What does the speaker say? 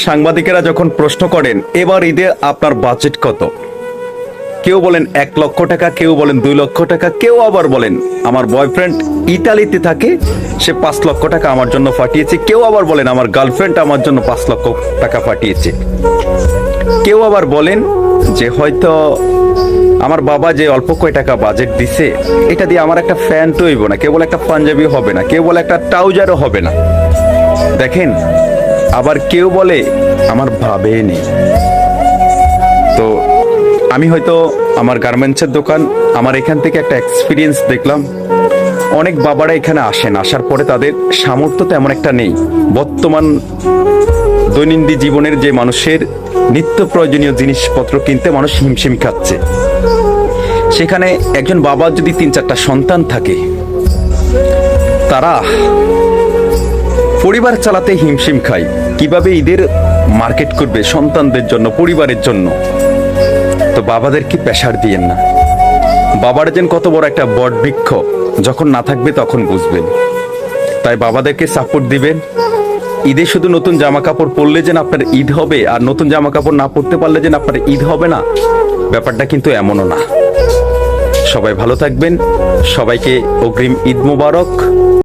সাংবাদিকেরা যখন প্রশ্ন করেন এবার ঈদে আপনার বাজেট কত, কেউ বলেন 1 লক্ষ টাকা, কেউ বলেন 2 লক্ষ টাকা, কেউ আবার বলেন আমার বয়ফ্রেন্ড ইতালিতে থাকে, সে 5 লক্ষ টাকা আমার জন্য পাঠিয়েছে, কেউ আবার বলেন আমার গার্লফ্রেন্ড আমার জন্য 5 লক্ষ টাকা পাঠিয়েছে, কেউ আবার বলেন যে হয়তো আমার বাবা যে অল্প কয় টাকা বাজেট দিছে এটা দিয়ে আমার একটা প্যান্ট হইব না, কেউ বলে একটা পাঞ্জাবি হবে না, কেউ বলে একটা ট্রাউজারও হবে না। দেখেন, আবার কেউ বলে আমার ভাবে নেই। তো আমি হয়তো আমার গার্মেন্টসের দোকান, আমার এখান থেকে একটা এক্সপিরিয়েন্স দেখলাম, অনেক বাবারা এখানে আসেন, আসার পরে তাদের সামর্থ্য তেমন একটা নেই। বর্তমান দৈনন্দিন জীবনের যে মানুষের নিত্য প্রয়োজনীয় জিনিসপত্র কিনতে মানুষ হিমশিম খাচ্ছে, সেখানে একজন বাবার যদি 3-4টা সন্তান থাকে, তারা পরিবার চালাতে হিমশিম খায়, কিভাবে ঈদের মার্কেট করবে সন্তানদের জন্য, পরিবারের জন্য। তো বাবাদেরকে প্রেশার দিয়েন না, বাবারা যেন কত বড় একটা বট বৃক্ষ, যখন না থাকবে তখন বুঝবেন। তাই বাবাদেরকে সাপোর্ট দিবেন। ঈদে শুধু নতুন জামা কাপড় পরলে যেন আপনার ঈদ হবে, আর নতুন জামা কাপড় না পরতে পারলে যেন আপনার ঈদ হবে না, ব্যাপারটা কিন্তু এমনও না। সবাই ভালো থাকবেন, সবাইকে অগ্রিম ঈদ মোবারক।